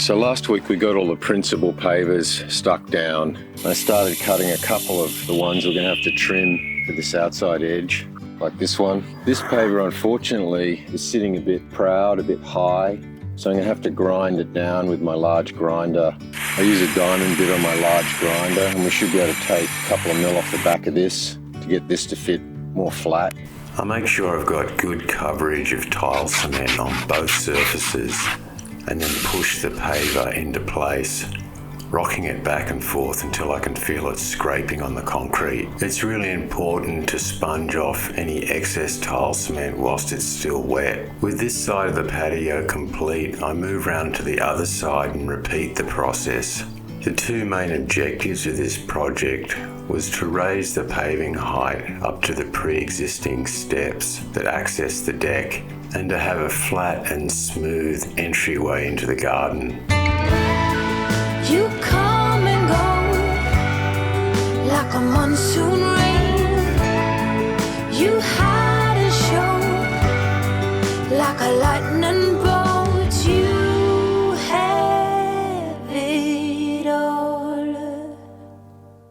So last week we got all the principal pavers stuck down. I started cutting a couple of the ones we're going to have to trim for this outside edge, like this one. This paver, unfortunately, is sitting a bit proud, a bit high, so I'm going to have to grind it down with my large grinder. I use a diamond bit on my large grinder, and we should be able to take a couple of mil off the back of this to get this to fit more flat. I make sure I've got good coverage of tile cement on both surfaces, and then push the paver into place, rocking it back and forth until I can feel it scraping on the concrete. It's really important to sponge off any excess tile cement whilst it's still wet. With this side of the patio complete, I move round to the other side and repeat the process. The two main objectives of this project was to raise the paving height up to the pre-existing steps that access the deck, and to have a flat and smooth entryway into the garden. You come and go like a monsoon rain.